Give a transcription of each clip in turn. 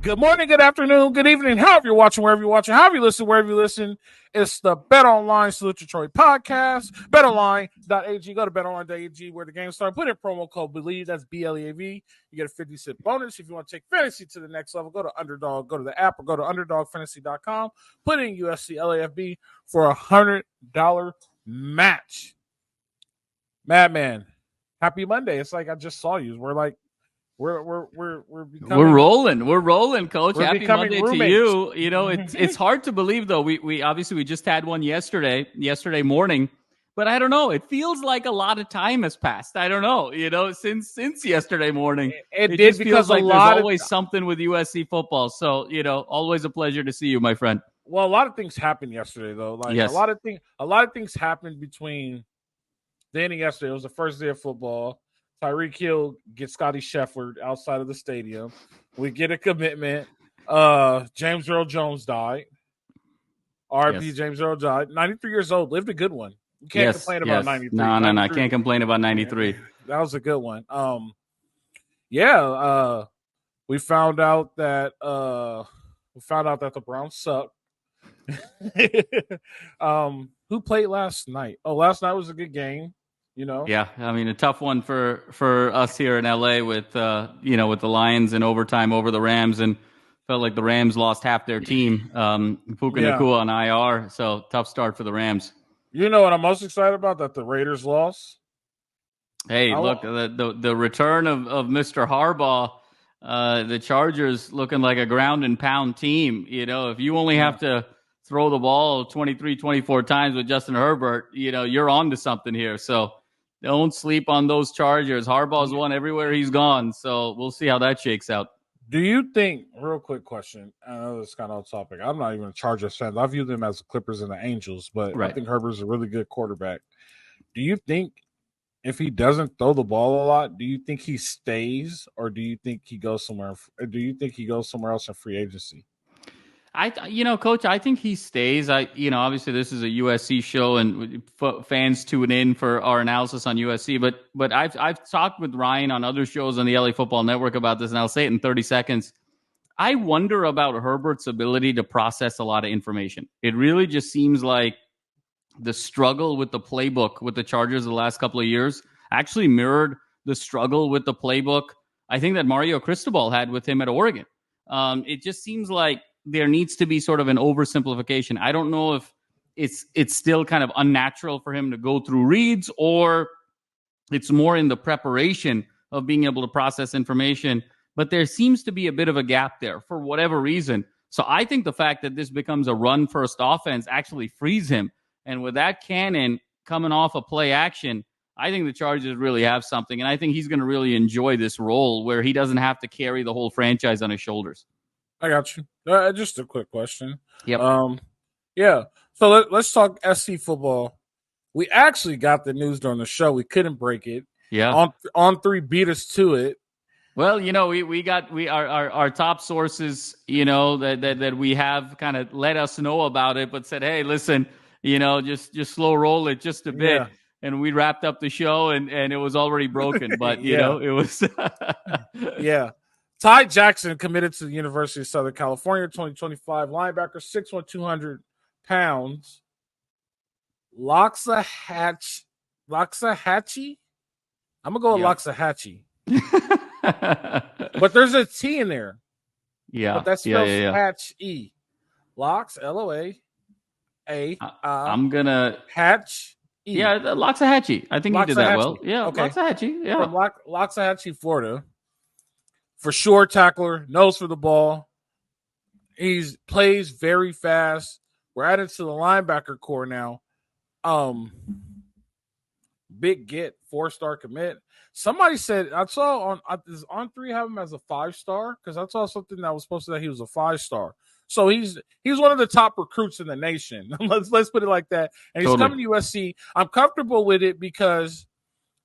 Good morning, good afternoon, good evening, however you're watching, wherever you're watching, however you listen, wherever you listen. It's the Bet Online Salute Detroit podcast. BetOnline.ag. Go to BetOnline.ag where the game starts. Put in promo code BELIEVE. That's BLEAV. You get a 50-cent bonus. If you want to take fantasy to the next level, go to Underdog. Go to the app or go to UnderdogFantasy.com. Put in USC LAFB for a $100 match. Madman, happy Monday. It's like I just saw you. We're rolling, Coach. Happy Monday roommates. to you. You know, it's hard to believe though. We obviously we just had one yesterday morning, but I don't know. It feels like a lot of time has passed. I don't know. You know, since yesterday morning, it did just because feels like there's always something with USC football. So you know, always a pleasure to see you, my friend. Well, a lot of things happened yesterday though. Like yes. a lot of things happened between then and yesterday. It was the first day of football. Tyreek Hill gets Scotty Scheffler outside of the stadium. We get a commitment. James Earl Jones died. R.I.P. Yes. James Earl died. 93 years old. Lived a good one. You can't complain about 93. No. I can't complain about 93. That was a good one. We found out that the Browns suck. Who played last night? Oh, last night was a good game. You know, yeah. I mean, a tough one for us here in LA with with the Lions in overtime over the Rams, and felt like the Rams lost half their team. Puka Nacua on IR, so tough start for the Rams. You know what I'm most excited about? That the Raiders lost. Hey, look, the return of Mr. Harbaugh, the Chargers looking like a ground and pound team. You know, if you only have to throw the ball 23, 24 times with Justin Herbert, you know, you're on to something here. So don't sleep on those Chargers. Harbaugh's won everywhere he's gone, so we'll see how that shakes out. Do you think, real quick question, I know it's kind of off topic. I'm not even a Chargers fan. I view them as the Clippers and the Angels, but I think Herbert's a really good quarterback. Do you think if he doesn't throw the ball a lot, do you think he stays, or do you think he goes somewhere? Or do you think he goes somewhere else in free agency? Coach, I think he stays. Obviously this is a USC show and fans tune in for our analysis on USC, but I've talked with Ryan on other shows on the LA Football Network about this, and I'll say it in 30 seconds. I wonder about Herbert's ability to process a lot of information. It really just seems like the struggle with the playbook with the Chargers the last couple of years actually mirrored the struggle with the playbook I think that Mario Cristobal had with him at Oregon. It just seems like there needs to be sort of an oversimplification. I don't know if it's still kind of unnatural for him to go through reads, or it's more in the preparation of being able to process information. But there seems to be a bit of a gap there for whatever reason. So I think the fact that this becomes a run-first offense actually frees him. And with that cannon coming off a play action, I think the Chargers really have something. And I think he's going to really enjoy this role where he doesn't have to carry the whole franchise on his shoulders. I got you. Just a quick question. Yep. So let's talk SC football. We actually got the news during the show. We couldn't break it. Yeah. On 3 beat us to it. Well, you know, we got our top sources, you know, that we have kind of let us know about it, but said, hey, listen, you know, just slow roll it just a bit. Yeah. And we wrapped up the show and it was already broken. But you know, it was yeah. Tahj Jackson committed to the University of Southern California, 2025 linebacker, 6'1", 200 pounds. Loxahatchee? I'm going to go with Loxahatchee. But there's a T in there. Yeah. But that spells Hatch-E. Lox, L-O-A. I'm going to... Hatch. Yeah, Loxahatchee. I think he did that well. Yeah, okay. Loxahatchee. Yeah. From Loxahatchee, Florida. For sure, tackler, nose for the ball. He plays very fast. We're added to the linebacker core now. Big get, 4-star commit. Somebody said, I saw on 3 have him as a 5-star, because I saw something that was supposed to say he was a 5-star. So he's one of the top recruits in the nation. let's put it like that. And he's coming to USC. I'm comfortable with it because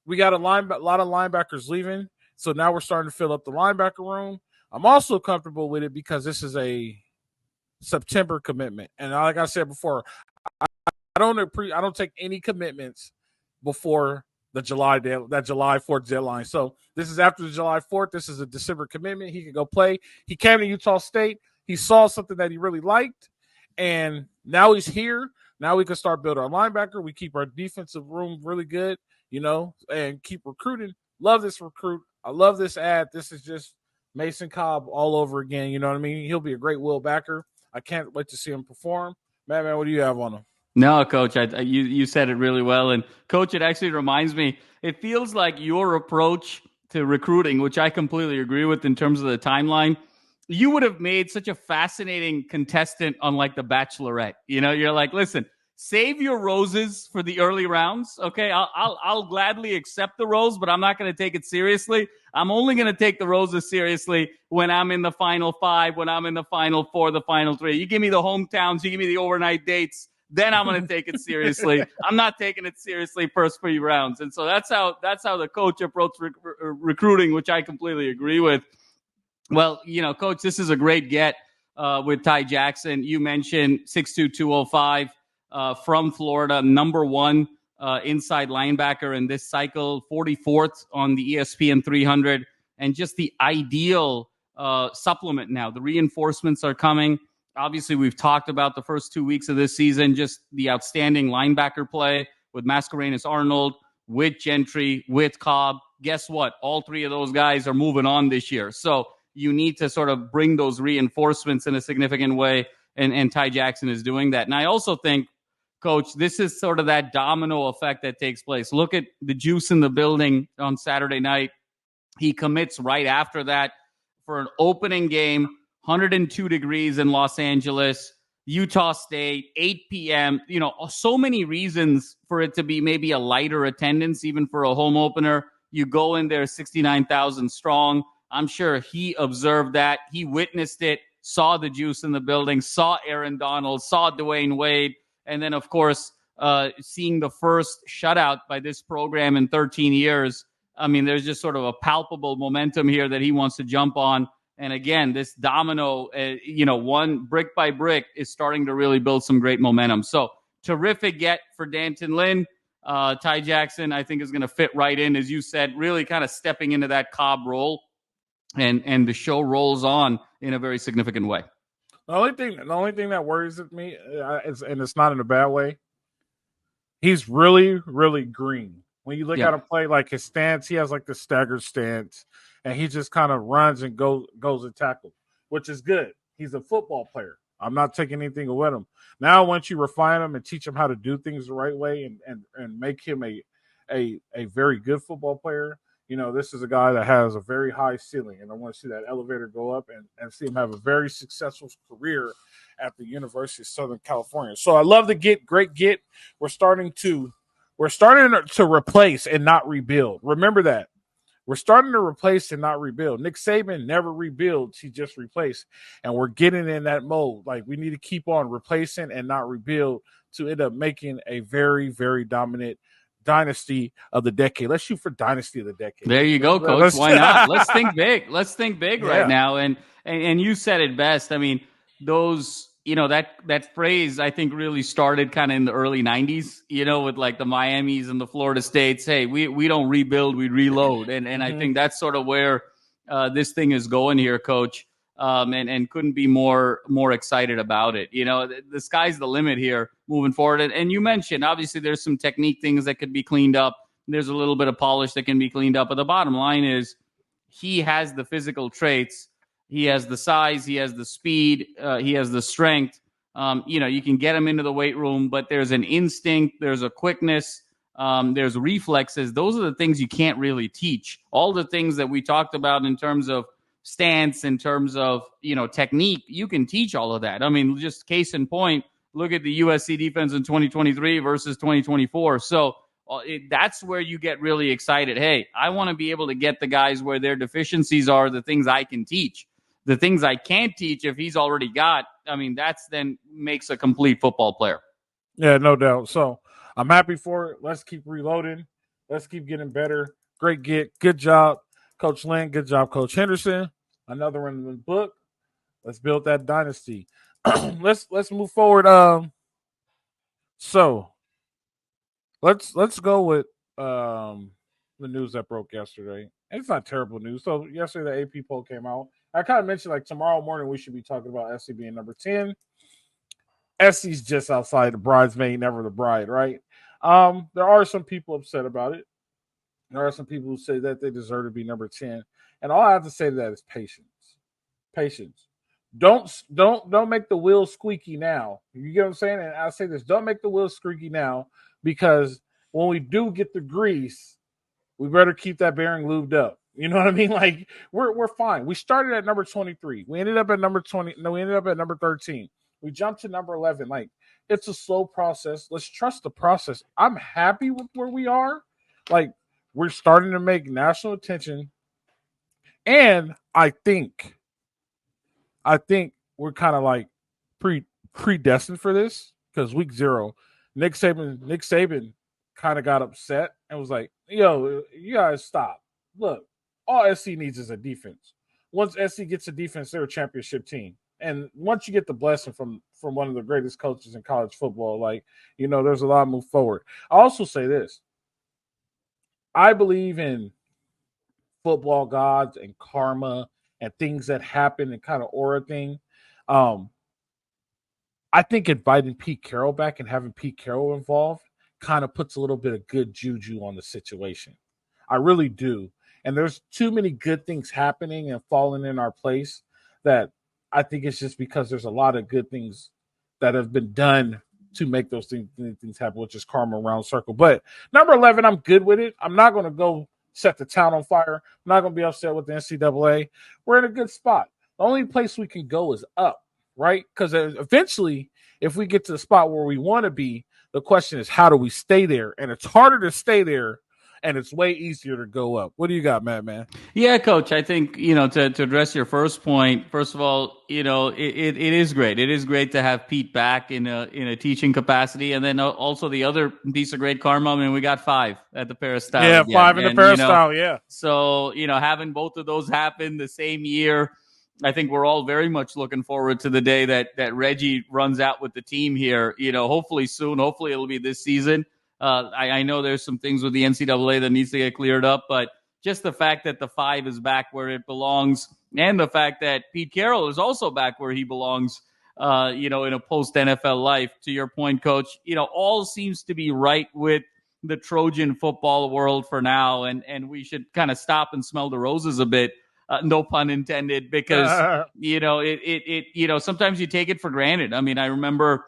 we got a lot of linebackers leaving. So now we're starting to fill up the linebacker room. I'm also comfortable with it because this is a September commitment. And like I said before, I don't take any commitments before that July 4th deadline. So this is after the July 4th. This is a December commitment. He can go play. He came to Utah State. He saw something that he really liked, and now he's here. Now we can start building our linebacker. We keep our defensive room really good, and keep recruiting. Love this recruit. I love this ad. This is just Mason Cobb all over again. You know what I mean? He'll be a great will backer. I can't wait to see him perform. Man, what do you have on him? No, Coach, you said it really well. And, Coach, it actually reminds me, it feels like your approach to recruiting, which I completely agree with in terms of the timeline, you would have made such a fascinating contestant on, like, The Bachelorette. You're like, listen, save your roses for the early rounds, okay? I'll gladly accept the rose, but I'm not going to take it seriously. I'm only going to take the roses seriously when I'm in the final 5, when I'm in the final 4, the final 3. You give me the hometowns, you give me the overnight dates, then I'm going to take it seriously. I'm not taking it seriously first 3 rounds. And so that's how the coach approached recruiting, which I completely agree with. Well, Coach, this is a great get with Tahj Jackson. You mentioned 6'2", 205 from Florida, number 1 inside linebacker in this cycle, 44th on the ESPN 300, and just the ideal supplement now. The reinforcements are coming. Obviously, we've talked about the first 2 weeks of this season, just the outstanding linebacker play with Mascarenas-Arnold, with Gentry, with Cobb. Guess what? All 3 of those guys are moving on this year. So you need to sort of bring those reinforcements in a significant way, and Tahj Jackson is doing that. And I also think, Coach, this is sort of that domino effect that takes place. Look at the juice in the building on Saturday night. He commits right after that for an opening game, 102 degrees in Los Angeles, Utah State, 8 p.m. So many reasons for it to be maybe a lighter attendance, even for a home opener. You go in there 69,000 strong. I'm sure he observed that. He witnessed it, saw the juice in the building, saw Aaron Donald, saw Dwayne Wade. And then, of course, seeing the first shutout by this program in 13 years. I mean, there's just sort of a palpable momentum here that he wants to jump on. And again, this domino, one brick by brick is starting to really build some great momentum. So terrific get for D'Anton Lynn. Tahj Jackson, I think, is going to fit right in, as you said, really kind of stepping into that Cobb role. And the show rolls on in a very significant way. The only thing that worries me, and it's not in a bad way, he's really, really green. When you look at him play, like his stance, he has like the staggered stance, and he just kind of runs and goes and tackles, which is good. He's a football player. I'm not taking anything away from him. Now, once you refine him and teach him how to do things the right way and make him a very good football player, this is a guy that has a very high ceiling, and I want to see that elevator go up and see him have a very successful career at the University of Southern California. So I love the great get. We're starting to replace and not rebuild. Remember that. We're starting to replace and not rebuild. Nick Saban never rebuilds. He just replaced. And we're getting in that mode. Like, we need to keep on replacing and not rebuild to end up making a very, very dominant dynasty of the decade. Let's shoot for dynasty of the decade. There you go, Coach. Why not? Let's think big. Let's think big right now. And you said it best. I mean, those, that phrase, I think, really started kind of in the early 90s, with like the Miamis and the Florida States. Hey, we don't rebuild, we reload. And I think that's sort of where this thing is going here, Coach. And couldn't be more excited about it. The sky's the limit here moving forward. And you mentioned, obviously, there's some technique things that could be cleaned up. There's a little bit of polish that can be cleaned up. But the bottom line is he has the physical traits. He has the size. He has the speed. He has the strength. You can get him into the weight room, but there's an instinct. There's a quickness. There's reflexes. Those are the things you can't really teach. All the things that we talked about in terms of stance, in terms of, technique, you can teach all of that. I mean, just case in point, look at the USC defense in 2023 versus 2024. So that's where you get really excited. Hey, I want to be able to get the guys where their deficiencies are, the things I can teach. The things I can't teach, if he's already got, I mean, that's then makes a complete football player. Yeah, no doubt. So I'm happy for it. Let's keep reloading. Let's keep getting better. Great get. Good job, Coach Lynn. Good job, Coach Henderson. Another one in the book. Let's build that dynasty. Let's move forward. So let's go with the news that broke yesterday. And it's not terrible news. So yesterday the AP poll came out. I kind of mentioned like tomorrow morning we should be talking about SC being number 10. SC's just outside the bridesmaid, never the bride, right? There are some people upset about it. There are some people who say that they deserve to be number 10. And all I have to say to that is patience. Patience. Don't make the wheels squeaky now. You get what I'm saying? And I say this, don't make the wheels squeaky now, because when we do get the grease, we better keep that bearing lubed up. You know what I mean? Like we're fine. We started at number 23. We ended up at number 20. No, we ended up at number 13. We jumped to number 11. Like, it's a slow process. Let's trust the process. I'm happy with where we are. Like, we're starting to make national attention. And I think we're kind of like predestined for this, because week 0, Nick Saban kind of got upset and was like, yo, you guys stop. Look, all SC needs is a defense. Once SC gets a defense, they're a championship team. And once you get the blessing from one of the greatest coaches in college football, like, you know, there's a lot of move forward. I also say this. I believe in football gods and karma and things that happen and kind of aura thing. I think inviting Pete Carroll back and having Pete Carroll involved kind of puts a little bit of good juju on the situation. I really do. And there's too many good things happening and falling in our place that I think it's just because there's a lot of good things that have been done to make those things happen, which is karma around circle. But number 11, I'm good with it. I'm not going to go set the town on fire. I'm not going to be upset with the NCAA. We're in a good spot. The only place we can go is up, right? Because eventually, if we get to the spot where we want to be, the question is, how do we stay there? And it's harder to stay there, and it's way easier to go up. What do you got, man? Yeah, Coach, I think, you know, to address your first point, first of all, you know, it is great. It is great to have Pete back in a teaching capacity. And then also the other piece of great karma, I mean, we got 5 at the Peristyle. Yeah, again. 5 in the Peristyle, yeah. So, you know, having both of those happen the same year, I think we're all very much looking forward to the day that Reggie runs out with the team here, you know, hopefully soon. Hopefully it'll be this season. I know there's some things with the NCAA that needs to get cleared up, but just the fact that the 5 is back where it belongs, and the fact that Pete Carroll is also back where he belongs, you know, in a post-NFL life, to your point, Coach, you know, all seems to be right with the Trojan football world for now, and we should kind of stop and smell the roses a bit, no pun intended, because, you know, it you know, sometimes you take it for granted. I mean, I remember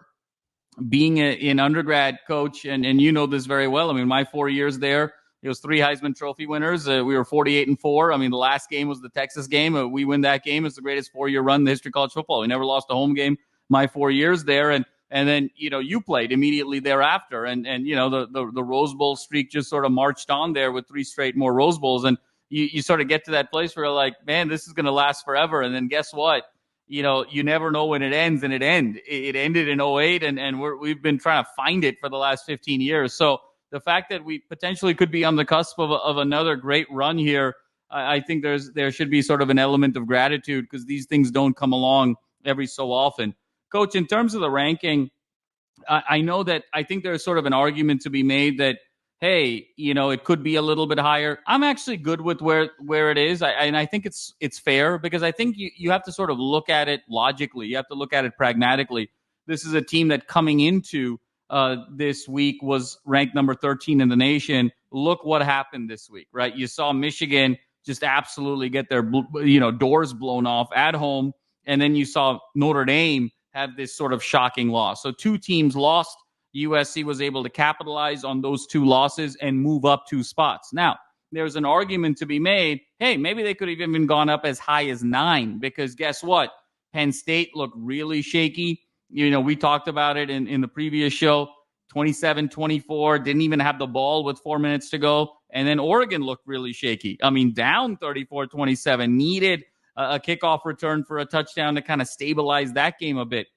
being an undergrad coach, and you know this very well. I mean, my 4 years there, it was 3 Heisman Trophy winners. We were 48-4. I mean, the last game was the Texas game. We win that game. It's the greatest 4-year run in the history of college football. We never lost a home game my 4 years there. And then, you know, you played immediately thereafter. And you know, the Rose Bowl streak just sort of marched on there with 3 straight more Rose Bowls. And you sort of get to that place where you're like, man, this is going to last forever. And then guess what? You know, you never know when it ends, and it ended in 08, and we've been trying to find it for the last 15 years. So the fact that we potentially could be on the cusp of another great run here, I think there should be sort of an element of gratitude, because these things don't come along every so often. Coach, in terms of the ranking, I know that I think there's sort of an argument to be made that, hey, you know, it could be a little bit higher. I'm actually good with where it is. And I think it's fair, because I think you have to sort of look at it logically. You have to look at it pragmatically. This is a team that coming into this week was ranked number 13 in the nation. Look what happened this week, right? You saw Michigan just absolutely get their, you know, doors blown off at home. And then you saw Notre Dame have this sort of shocking loss. So 2 teams lost. USC was able to capitalize on those 2 losses and move up 2 spots. Now, there's an argument to be made. Hey, maybe they could have even gone up as high as 9, because guess what? Penn State looked really shaky. You know, we talked about it in the previous show. 27-24, didn't even have the ball with 4 minutes to go. And then Oregon looked really shaky. I mean, down 34-27, needed a kickoff return for a touchdown to kind of stabilize that game a bit.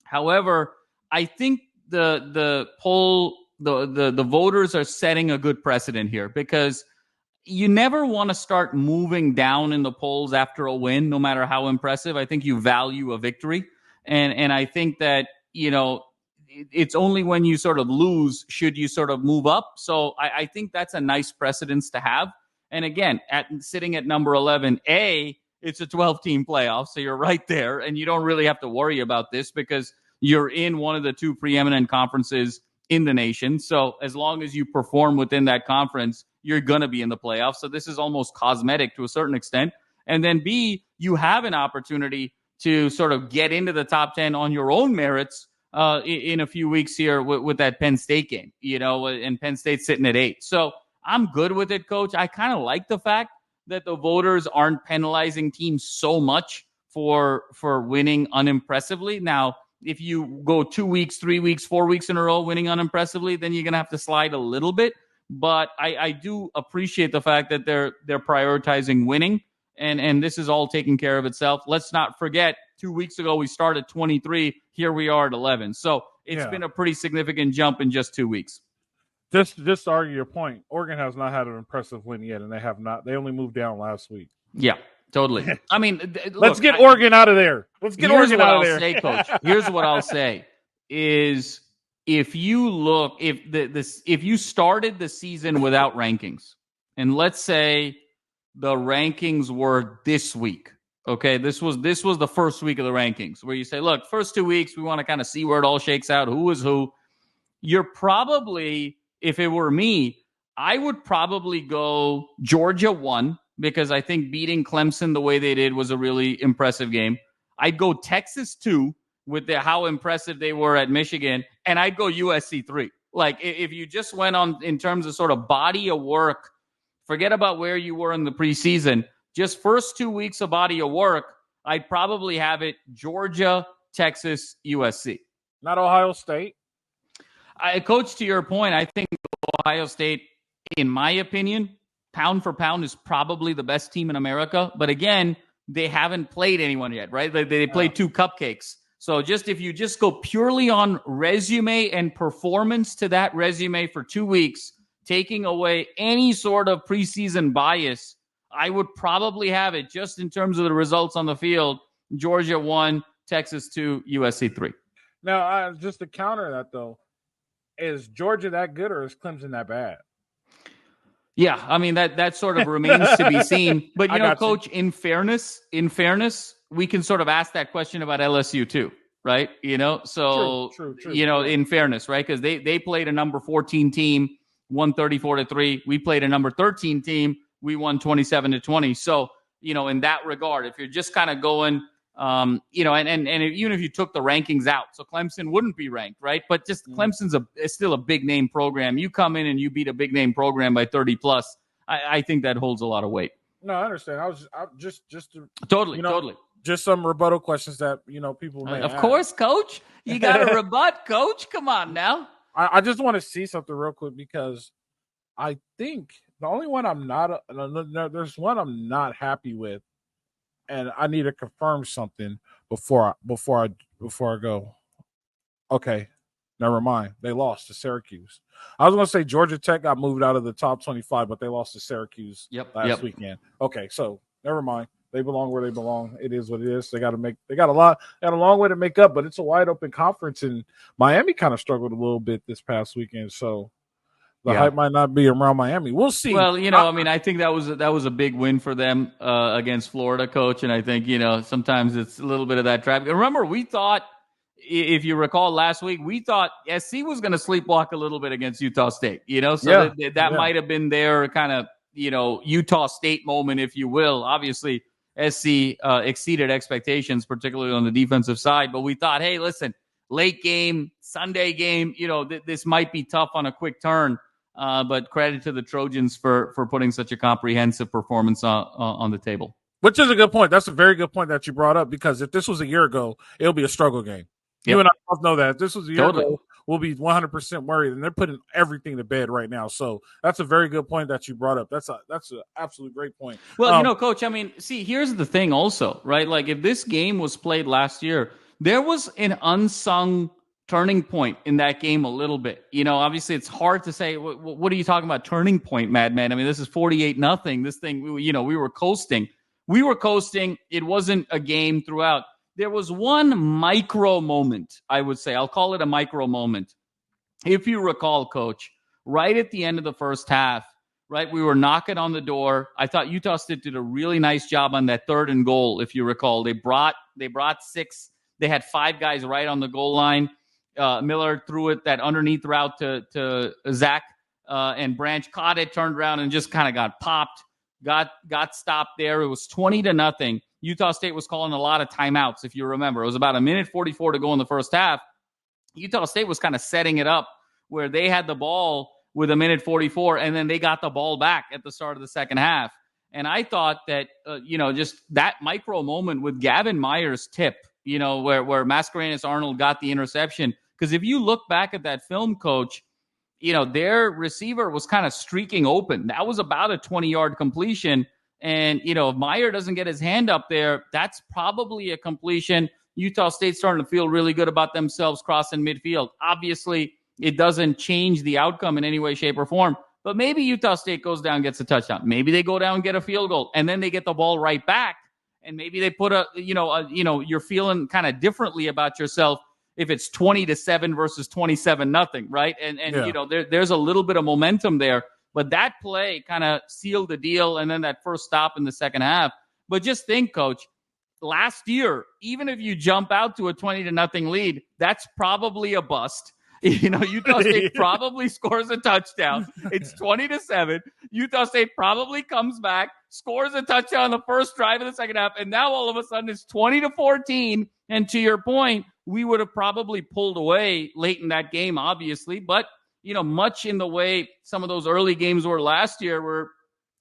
However, I think the poll, the voters are setting a good precedent here, because you never want to start moving down in the polls after a win, no matter how impressive. I think you value a victory. And I think that, you know, it's only when you sort of lose should you sort of move up. So I think that's a nice precedence to have. And again, sitting at number 11, it's a 12-team playoff, so you're right there, and you don't really have to worry about this because you're in one of the two preeminent conferences in the nation. So as long as you perform within that conference, you're going to be in the playoffs. So this is almost cosmetic to a certain extent. And then B, you have an opportunity to sort of get into the top 10 on your own merits in a few weeks here with that Penn State game, and Penn State's sitting at 8. So I'm good with it, Coach. I kind of like the fact that the voters aren't penalizing teams so much for winning unimpressively. Now, if you go 2 weeks, 3 weeks, 4 weeks in a row winning unimpressively, then you're going to have to slide a little bit. But I do appreciate the fact that they're prioritizing winning, and this is all taking care of itself. Let's not forget, 2 weeks ago we started 23. Here we are at 11. So it's been a pretty significant jump in just 2 weeks. Just to argue your point, Oregon has not had an impressive win yet, and they have not. They only moved down last week. Yeah, totally. I mean, let's get Oregon out of there. Let's get Oregon out of there. Here's what I'll say, Coach. Here's what I'll say is if you started the season without rankings, and let's say the rankings were this week, okay, this was the first week of the rankings where you say, look, first 2 weeks we want to kind of see where it all shakes out, who is who. You're probably, if it were me, I would probably go Georgia 1 because I think beating Clemson the way they did was a really impressive game. I'd go Texas 2 with how impressive they were at Michigan, and I'd go USC 3. Like, if you just went on in terms of sort of body of work, forget about where you were in the preseason, just first 2 weeks of body of work, I'd probably have it Georgia, Texas, USC. Not Ohio State? Coach, to your point, I think Ohio State, in my opinion, pound for pound is probably the best team in America. But again, they haven't played anyone yet, right? They played 2 cupcakes. So if you just go purely on resume and performance to that resume for 2 weeks, taking away any sort of preseason bias, I would probably have it just in terms of the results on the field, Georgia 1, Texas 2, USC 3. Now, just to counter that, though, is Georgia that good or is Clemson that bad? Yeah, I mean, that sort of remains to be seen. But, Coach, in fairness, we can sort of ask that question about LSU too, right? So, true. In fairness, right? Because they played a number 14 team, won 34-3. We played a number 13 team, we won 27-20. So, in that regard, if you're just kind of going, and even if you took the rankings out, so Clemson wouldn't be ranked, right? But just Clemson's still a big name program. You come in and you beat a big name program by 30 plus. I think that holds a lot of weight. No, I understand. I just totally. Just some rebuttal questions that people may of ask. Course, Coach. You got to rebut, Coach. Come on now. I just want to see something real quick because I think the only one there's one I'm not happy with, and I need to confirm something before I go. Okay, never mind. They lost to Syracuse. I was going to say Georgia Tech got moved out of the top 25, but they lost to Syracuse last weekend. Okay, so never mind. They belong where they belong. It is what it is. They got a long way to make up, but it's a wide open conference, and Miami kind of struggled a little bit this past weekend. So the hype might not be around Miami. We'll see. Well, I think that was a big win for them against Florida, Coach. And I think, sometimes it's a little bit of that traffic. Remember, we thought, if you recall last week, we thought SC was going to sleepwalk a little bit against Utah State, so that might have been their kind of, Utah State moment, if you will. Obviously, SC exceeded expectations, particularly on the defensive side. But we thought, hey, listen, late game, Sunday game, this might be tough on a quick turn. But credit to the Trojans for putting such a comprehensive performance on the table. Which is a good point. That's a very good point that you brought up, because if this was a year ago, it'll be a struggle game. Yep. You and I both know that. If this was a year ago, we'll be 100% worried, and they're putting everything to bed right now. So that's a very good point that you brought up. That's an absolute great point. Well, Coach, I mean, see, here's the thing also, right? Like, if this game was played last year, there was an unsung turning point in that game a little bit. Obviously it's hard to say, what are you talking about turning point, Madman? I mean, this is 48-0. This thing, we were coasting. It wasn't a game throughout. There was one micro moment, I would say. I'll call it a micro moment. If you recall, Coach, right at the end of the first half, right, we were knocking on the door. I thought Utah State did a really nice job on that 3rd and goal, if you recall. They brought 6. They had 5 guys right on the goal line. Miller threw it that underneath route to Zach, and Branch caught it, turned around, and just kind of got popped, got stopped there. It was 20-0. Utah State was calling a lot of timeouts, if you remember. It was about 1:44 to go in the first half. Utah State was kind of setting it up where they had the ball with 1:44, and then they got the ball back at the start of the second half. And I thought that, just that micro moment with Gavin Meyer's tip, where Mascarenas Arnold got the interception. Because if you look back at that film, Coach, their receiver was kind of streaking open. That was about a 20-yard completion. And, if Meyer doesn't get his hand up there, that's probably a completion. Utah State's starting to feel really good about themselves crossing midfield. Obviously, it doesn't change the outcome in any way, shape, or form. But maybe Utah State goes down and gets a touchdown. Maybe they go down and get a field goal, and then they get the ball right back. And maybe they put you're feeling kind of differently about yourself if it's 20-7 versus 27-0, right? And there's a little bit of momentum there. But that play kind of sealed the deal, and then that first stop in the second half. But just think, Coach, last year, even if you jump out to a 20-0 lead, that's probably a bust. Utah State probably scores a touchdown. It's 20-7. Utah State probably comes back, scores a touchdown on the first drive of the second half, and now all of a sudden it's 20-14. And to your point, we would have probably pulled away late in that game, obviously. But, much in the way some of those early games were last year, where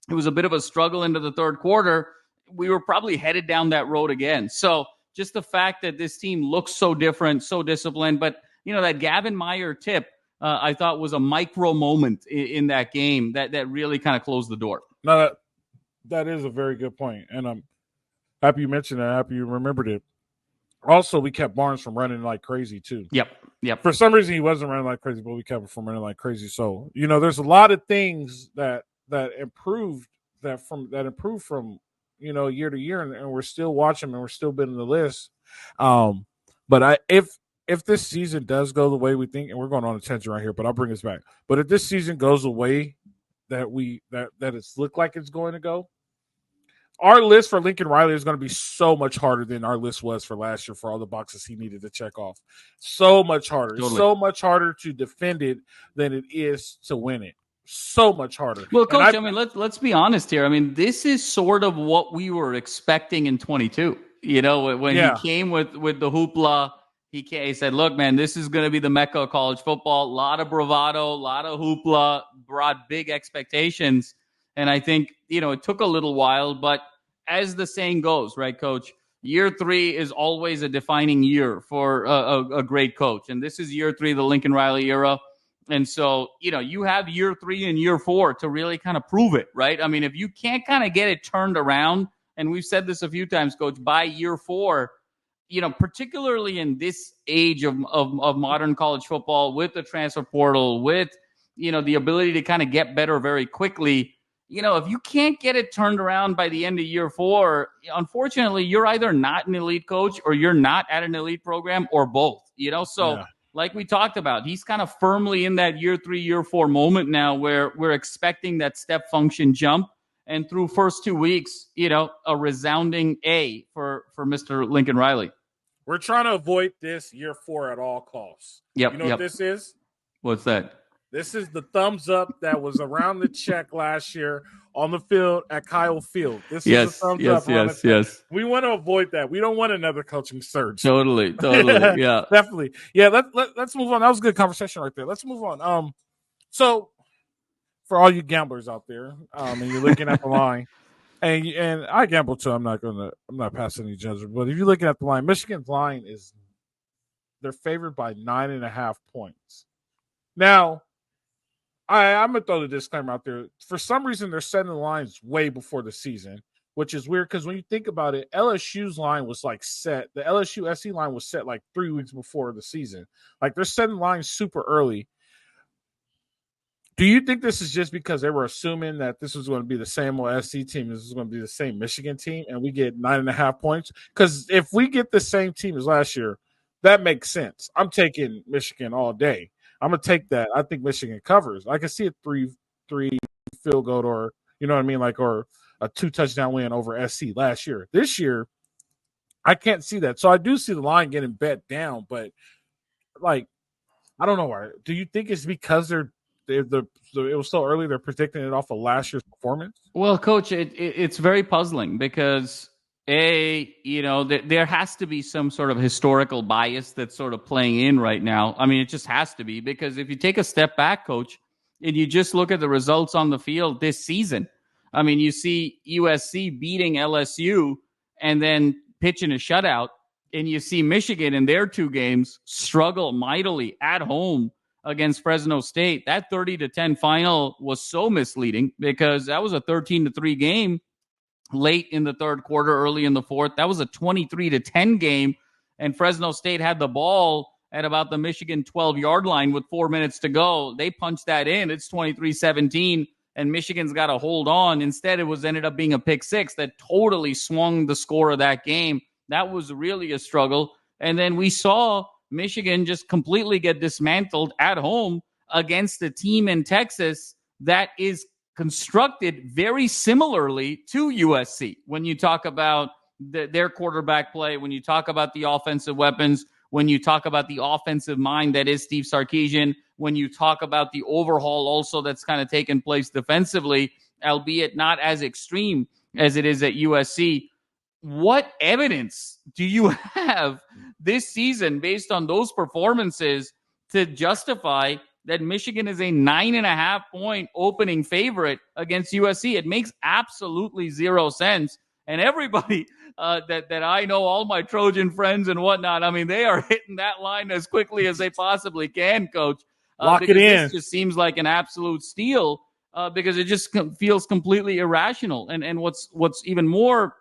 it was a bit of a struggle into the third quarter, we were probably headed down that road again. So just the fact that this team looks so different, so disciplined, but that Gavin Meyer tip, I thought was a micro moment in that game that really kind of closed the door. No, that is a very good point. And I'm happy you mentioned that. Happy you remembered it. Also, we kept Barnes from running like crazy, too. Yep. For some reason, he wasn't running like crazy, but we kept him from running like crazy. So, there's a lot of things that improved from year to year, and we're still watching and we're still building the list. But if this season does go the way we think, and we're going on a tangent right here, but I'll bring us back. But if this season goes the way that it's looked like it's going to go, our list for Lincoln Riley is going to be so much harder than our list was for last year for all the boxes he needed to check off. So much harder. Totally. So much harder to defend it than it is to win it. So much harder. Well, Coach, let's be honest here. This is sort of what we were expecting in 22. When he came with the hoopla, he said, look, man, this is going to be the mecca of college football. A lot of bravado, a lot of hoopla, brought big expectations. And I think, it took a little while, but as the saying goes, right, Coach, year 3 is always a defining year for a great coach. And this is year 3 of the Lincoln Riley era. And so, you have year 3 and year 4 to really kind of prove it, right? If you can't kind of get it turned around, and we've said this a few times, Coach, by year 4, particularly in this age of modern college football, with the transfer portal, with, the ability to kind of get better very quickly, if you can't get it turned around by the end of year 4, unfortunately, you're either not an elite coach or you're not at an elite program, or both, Like we talked about, he's kind of firmly in that year 3, year 4 moment now where we're expecting that step function jump. And through first 2 weeks, a resounding A for Mr. Lincoln Riley. We're trying to avoid this year 4 at all costs. Yep. You know what this is? What's that? This is the thumbs up that was around the check last year on the field at Kyle Field. This is the thumbs up. Yes. We want to avoid that. We don't want another coaching surge. Totally. Yeah. Definitely. Yeah, let's move on. That was a good conversation right there. Let's move on. So for all you gamblers out there, and you're looking at the line, and I gamble too. I'm not passing any judgment. But if you're looking at the line, Michigan's line they're favored by 9.5 points. Now, I'm going to throw the disclaimer out there. For some reason, they're setting the lines way before the season, which is weird because when you think about it, LSU's line was set. The LSU SC line was set 3 weeks before the season. They're setting lines super early. Do you think this is just because they were assuming that this was going to be the same old SC team, this is going to be the same Michigan team, and we get 9.5 points? Because if we get the same team as last year, that makes sense. I'm taking Michigan all day. I'm going to take that. I think Michigan covers. I can see a 3 field goal or, you know what I mean, like, or a 2 touchdown win over SC last year. This year, I can't see that. So I do see the line getting bet down, but like, I don't know why. Do you think it's because it was so early they're predicting it off of last year's performance? Well, Coach, it's very puzzling because there has to be some sort of historical bias that's sort of playing in right now. I mean, it just has to be, because if you take a step back, Coach, and you just look at the results on the field this season, I mean, you see USC beating LSU and then pitching a shutout, and you see Michigan in their 2 games struggle mightily at home against Fresno State. That 30-10 final was so misleading because that was a 13-3 game late in the third quarter, early in the fourth. That was a 23-10 game, and Fresno State had the ball at about the Michigan 12-yard line with 4 minutes to go. They punched that in. It's 23-17, and Michigan's got to hold on. Instead, ended up being a pick six that totally swung the score of that game. That was really a struggle. And then we saw Michigan just completely get dismantled at home against a team in Texas that is constructed very similarly to USC. When you talk about their quarterback play, when you talk about the offensive weapons, when you talk about the offensive mind that is Steve Sarkisian, when you talk about the overhaul also that's kind of taken place defensively, albeit not as extreme as it is at USC. What evidence do you have this season based on those performances to justify that Michigan is a 9.5 point opening favorite against USC? It makes absolutely zero sense. And everybody that I know, all my Trojan friends and whatnot, I mean, they are hitting that line as quickly as they possibly can, Coach. Lock it in. This just seems like an absolute steal because it just feels completely irrational. And what's even more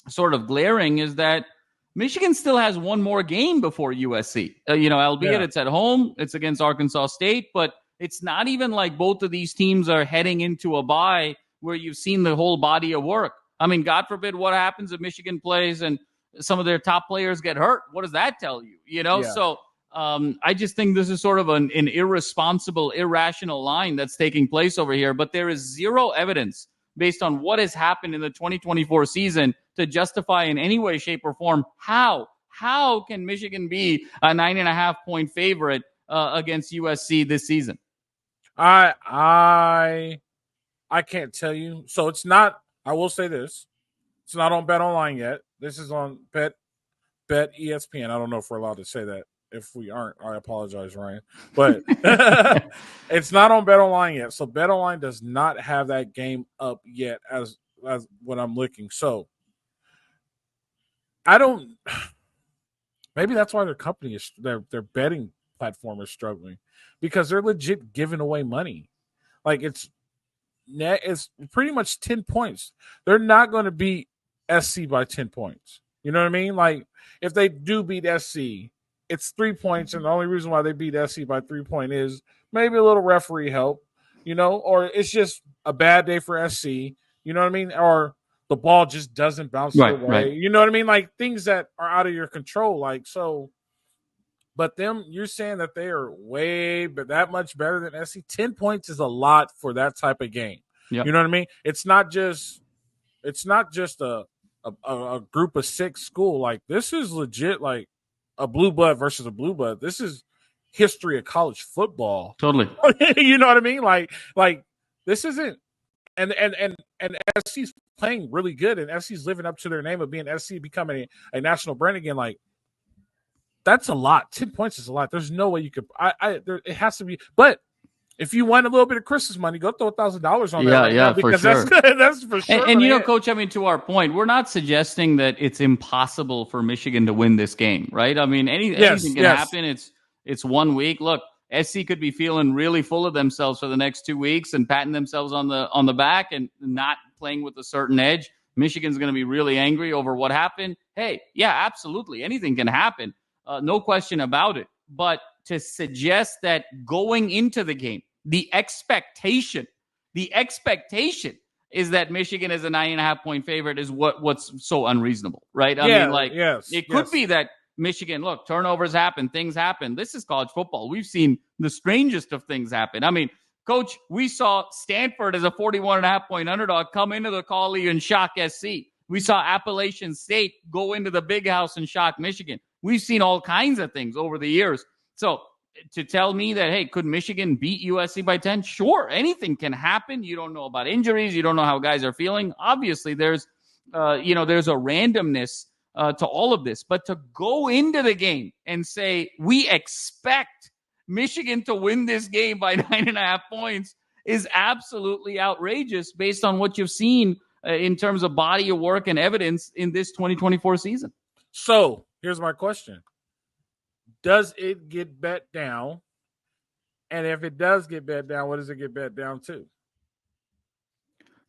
sort of glaring is that Michigan still has one more game before USC. Albeit it's at home, it's against Arkansas State, but it's not even like both of these teams are heading into a bye where you've seen the whole body of work. I mean, God forbid what happens if Michigan plays and some of their top players get hurt. What does that tell you? So I just think this is sort of an irresponsible, irrational line that's taking place over here. But there is zero evidence based on what has happened in the 2024 season to justify in any way, shape, or form how can Michigan be a 9.5 point favorite against USC this season. I can't tell you. So it's not. I will say this: it's not on Bet Online yet. This is on Bet ESPN. I don't know if we're allowed to say that. If we aren't, I apologize, Ryan. But it's not on Bet Online yet. So Bet Online does not have that game up yet as what I'm looking. So I don't. Maybe that's why their company is their betting platform is struggling, because they're legit giving away money. Like it's pretty much 10 points. They're not going to beat SC by 10 points. You know what I mean? Like if they do beat SC, it's 3 points, and the only reason why they beat SC by 3 points is maybe a little referee help, or it's just a bad day for SC. You know what I mean? Or the ball just doesn't bounce their way. Right. You know what I mean? Like things that are out of your control. Like so, but you're saying that they are that much better than SC. 10 points is a lot for that type of game. Yep. You know what I mean? It's not just a group of 6 school. Like this is legit. Like a blue blood versus a blue blood. This is history of college football. Totally. You know what I mean? Like this isn't. And SC's playing really good, and SC's living up to their name of being SC, becoming a national brand again. Like that's a lot. 10 points is a lot. There's no way you could. It has to be. But if you want a little bit of Christmas money, go throw $1,000 on that. Yeah, because for sure. That's for sure. And Coach, I mean, to our point, we're not suggesting that it's impossible for Michigan to win this game, right? I mean, anything can happen. It's 1 week. Look, SC could be feeling really full of themselves for the next 2 weeks and patting themselves on the back and not playing with a certain edge. Michigan's going to be really angry over what happened. Hey, yeah, absolutely. Anything can happen. No question about it. But to suggest that going into the game, The expectation is that Michigan is a 9.5-point favorite is what's so unreasonable, right? I mean, like, it could be that Michigan, look, turnovers happen, things happen. This is college football. We've seen the strangest of things happen. I mean, Coach, we saw Stanford as a 41.5-point underdog come into the Collie and shock SC. We saw Appalachian State go into the Big House and shock Michigan. We've seen all kinds of things over the years. So to tell me that, hey, could Michigan beat USC by 10? Sure, anything can happen. You don't know about injuries. You don't know how guys are feeling. Obviously, there's a randomness to all of this. But to go into the game and say, we expect Michigan to win this game by 9.5 points is absolutely outrageous based on what you've seen in terms of body of work and evidence in this 2024 season. So here's my question. Does it get bet down? And if it does get bet down, what does it get bet down to?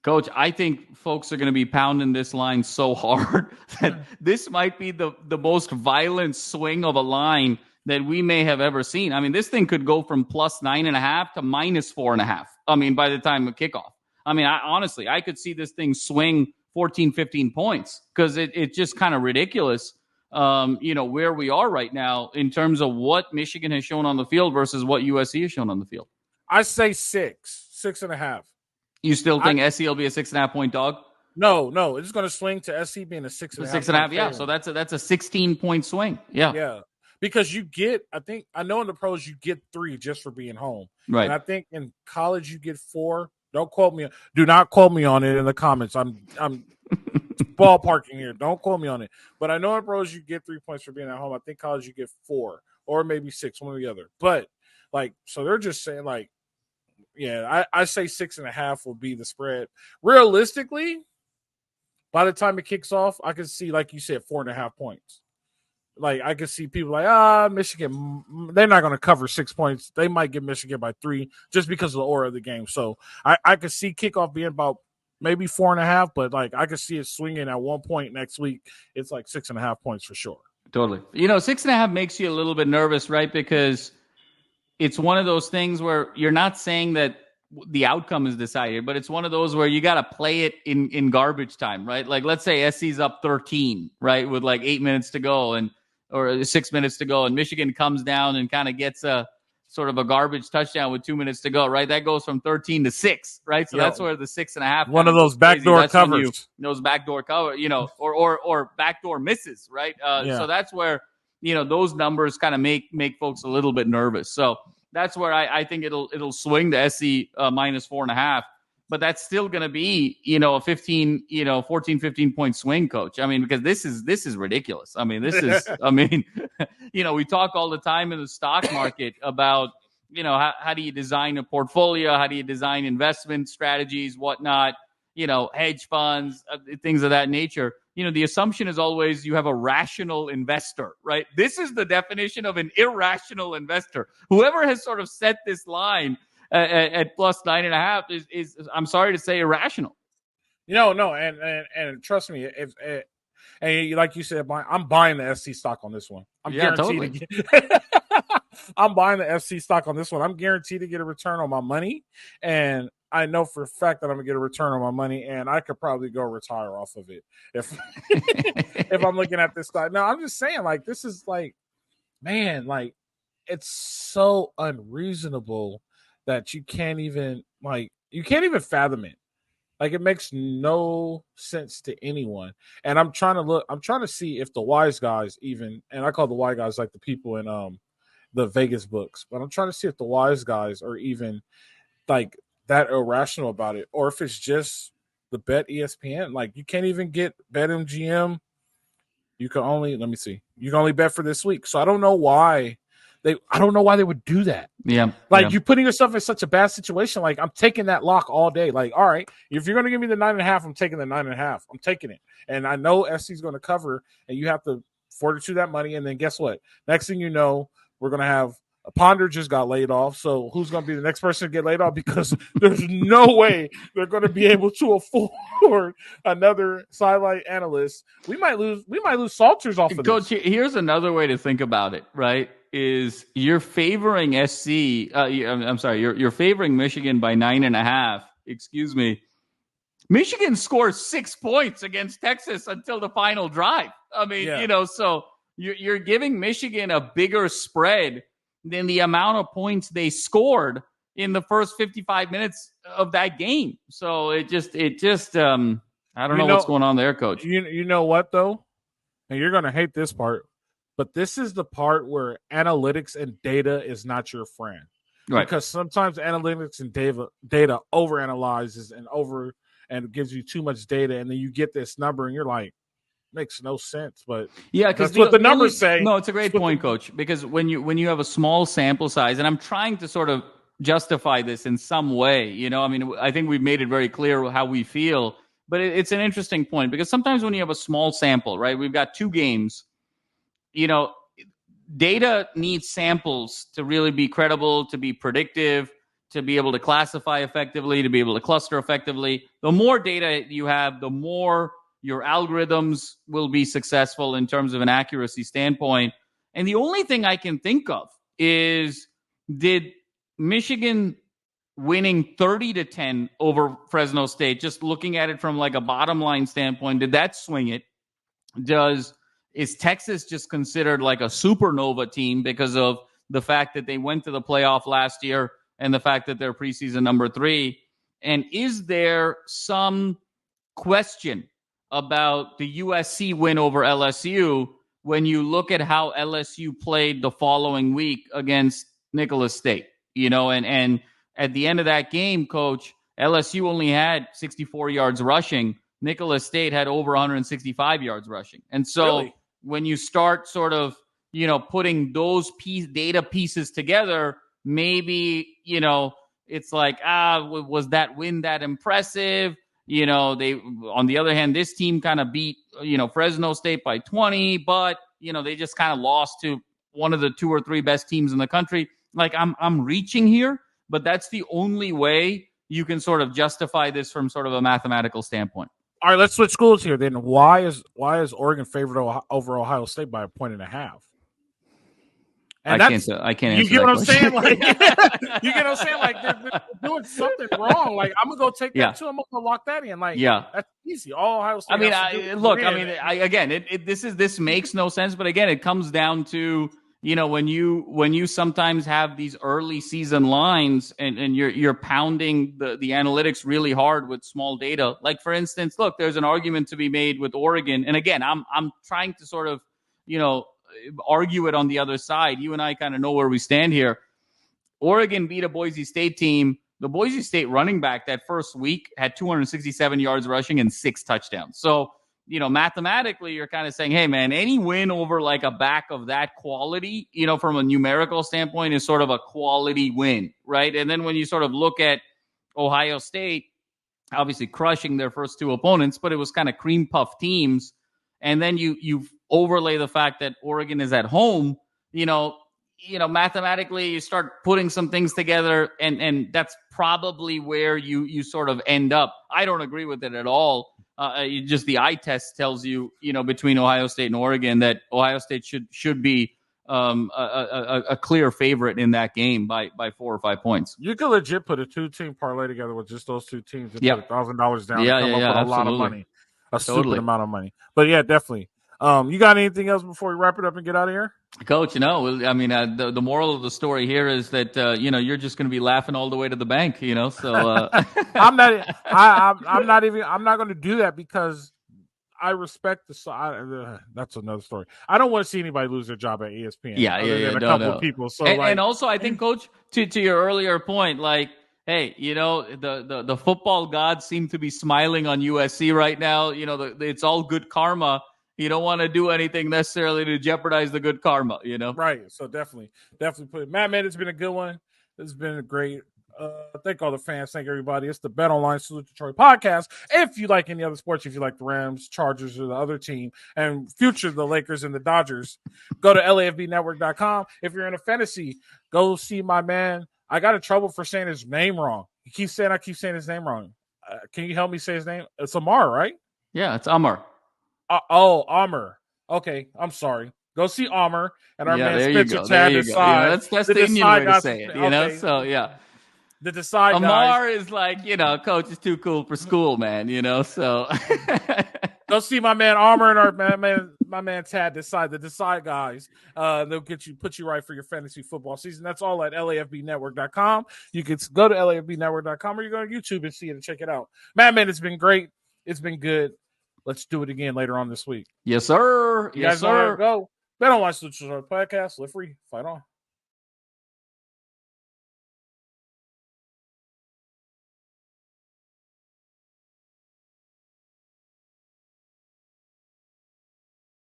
Coach, I think folks are going to be pounding this line so hard that this might be the most violent swing of a line that we may have ever seen. I mean, this thing could go from plus 9.5 to minus 4.5. I mean, by the time of kickoff. I mean, honestly, I could see this thing swing 14, 15 points because it's just kind of ridiculous. Where we are right now in terms of what Michigan has shown on the field versus what USC has shown on the field. I say 6.5. You still think SC will be a 6.5-point dog? No. It's going to swing to SC being a 6.5. 6.5, yeah. So that's a 16-point swing. Yeah. Yeah. Because you get, I know in the pros you get 3 just for being home. Right. And I think in college you get 4. Don't quote me. Do not quote me on it in the comments. I'm ballparking here. Don't quote me on it. But I know in pros you get 3 points for being at home. I think college you get 4 or maybe 6, one or the other. But so they're just saying I say 6.5 will be the spread. Realistically, by the time it kicks off, I can see, like you said, 4.5 points. Like, I could see people Michigan, they're not going to cover 6 points. They might get Michigan by 3 just because of the aura of the game. So I could see kickoff being about maybe 4.5, but I could see it swinging at one point next week. It's like 6.5 points for sure. Totally. 6.5 makes you a little bit nervous, right? Because it's one of those things where you're not saying that the outcome is decided, but it's one of those where you got to play it in garbage time, right? Like, let's say SC's up 13, right? With 8 minutes to go or 6 minutes to go. And Michigan comes down and kind of gets a sort of a garbage touchdown with 2 minutes to go, right? That goes from 13 to 6, right? So that's where the 6.5. One of those backdoor covers. Those backdoor cover, or backdoor misses, right? So that's where, those numbers kind of make folks a little bit nervous. So that's where I think it'll swing to SC minus 4.5. But that's still going to be, a 14, 15-point swing, Coach. I mean, because this is ridiculous. I mean, we talk all the time in the stock market about, how do you design a portfolio? How do you design investment strategies, whatnot, hedge funds, things of that nature. The assumption is always you have a rational investor, right? This is the definition of an irrational investor. Whoever has sort of set this line at plus 9.5 is I'm sorry to say, irrational. No, and trust me, and like you said, I'm buying the SC stock on this one. I'm guaranteed. Totally. I'm buying the FC stock on this one. I'm guaranteed to get a return on my money, and I know for a fact that I'm gonna get a return on my money, and I could probably go retire off of it if if I'm looking at this stock. No, I'm just saying, this is it's so unreasonable that you can't even fathom it. It makes no sense to anyone. And I'm trying to see if the wise guys even, and I call the wise guys the people in the Vegas books, but I'm trying to see if the wise guys are even that irrational about it, or if it's just the Bet ESPN. You can't even get BetMGM. You can only bet for this week. So I don't know why they would do that. Yeah. You're putting yourself in such a bad situation. I'm taking that lock all day. All right, if you're going to give me the 9.5, I'm taking the 9.5. I'm taking it. And I know SC's going to cover, and you have to fortitude that money. And then guess what? Next thing you know, we're going to have a Ponder just got laid off. So who's going to be the next person to get laid off? Because there's no way they're going to be able to afford another sideline analyst. We might lose Salters off of Coach, this. here's another way to think about it, right? is you're favoring SC. I'm sorry, you're favoring Michigan by 9.5. Excuse me. Michigan scores 6 points against Texas until the final drive. I mean, so you're giving Michigan a bigger spread than the amount of points they scored in the first 55 minutes of that game. So it just I don't know what's going on there, Coach. You know what, though? And you're going to hate this part, but this is the part where analytics and data is not your friend. Right. Because sometimes analytics and data overanalyzes and gives you too much data, and then you get this number, and you're like, makes no sense. But because that's what the numbers say. No, it's a great point, Coach, because when you have a small sample size, and I'm trying to sort of justify this in some way, I mean, I think we've made it very clear how we feel, but it's an interesting point because sometimes when you have a small sample, right, we've got 2 games, data needs samples to really be credible, to be predictive, to be able to classify effectively, to be able to cluster effectively. The more data you have, the more your algorithms will be successful in terms of an accuracy standpoint. And the only thing I can think of is, did Michigan winning 30-10 over Fresno State, just looking at it from like a bottom line standpoint, did that swing it? Is Texas just considered like a supernova team because of the fact that they went to the playoff last year and the fact that they're preseason number 3? And is there some question about the USC win over LSU when you look at how LSU played the following week against Nicholas State? And at the end of that game, Coach, LSU only had 64 yards rushing. Nicholas State had over 165 yards rushing. And so when you start sort of, putting those data pieces together, maybe, it's like, was that win that impressive? They, on the other hand, this team kind of beat, Fresno State by 20, but, they just kind of lost to one of the 2 or 3 best teams in the country. Like I'm reaching here, but that's the only way you can sort of justify this from sort of a mathematical standpoint. All right, let's switch schools here. Then why is Oregon favored over Ohio State by 1.5? And I can't answer. You get what I'm saying? Like, you get what I'm saying? Like, they're doing something wrong. Like, I'm gonna go take that too. I'm gonna lock that in. Like, that's easy. All Ohio State. This makes no sense. But again, it comes down to when you sometimes have these early season lines and you're pounding the analytics really hard with small data. Like, for instance, look, there's an argument to be made with Oregon, and again, I'm trying to sort of argue it on the other side. You and I kind of know where we stand here. Oregon beat a Boise State team. The Boise State running back that first week had 267 yards rushing and 6 touchdowns. So, mathematically, you're kind of saying, hey, man, any win over like a back of that quality, from a numerical standpoint is sort of a quality win, right? And then when you sort of look at Ohio State, obviously crushing their first 2 opponents, but it was kind of cream puff teams. And then you overlay the fact that Oregon is at home, mathematically you start putting some things together, and that's probably where you sort of end up. I don't agree with it at all. Just the eye test tells you, between Ohio State and Oregon, that Ohio State should be a clear favorite in that game by 4 or 5 points. You could legit put a 2-team parlay together with just those 2 teams and put $1,000 down and come up with a lot of money. Stupid amount of money. But yeah, definitely. You got anything else before we wrap it up and get out of here? Coach, I mean, the moral of the story here is that, you're just going to be laughing all the way to the bank, so. I'm not going to do that because I respect that's another story. I don't want to see anybody lose their job at ESPN. A couple of people. So and also, I think, Coach, to your earlier point, like, hey, the football gods seem to be smiling on USC right now. It's all good karma. You don't want to do anything necessarily to jeopardize the good karma, Right. So definitely put it. Matt, man, it's been a good one. It's been a great. Thank all the fans. Thank everybody. It's the Bet Online Salute Detroit podcast. If you like any other sports, if you like the Rams, Chargers, or the other team, and future the Lakers and the Dodgers, go to LAFBnetwork.com. If you're in a fantasy, go see my man. I got in trouble for saying his name wrong. He keeps saying I keep saying his name wrong. Can you help me say his name? It's Amar, right? Yeah, it's Amar. Amar. Okay, I'm sorry. Go see Armor and our man there Spencer you go. Tad There you go. Decide. That's the Indian way to guys, say it. okay. So yeah. The Decide Amar guys. is like, coach is too cool for school, man. So go see my man Armor and my man Tad Decide. The Decide guys. They'll put you right for your fantasy football season. That's all at lafbnetwork.com. You can go to lafbnetwork.com or you go to YouTube and see it and check it out. Man, it's been great. It's been good. Let's do it again later on this week. Yes, sir. You guys know where to go. Bet Online Salute Podcast. Live free. Fight on.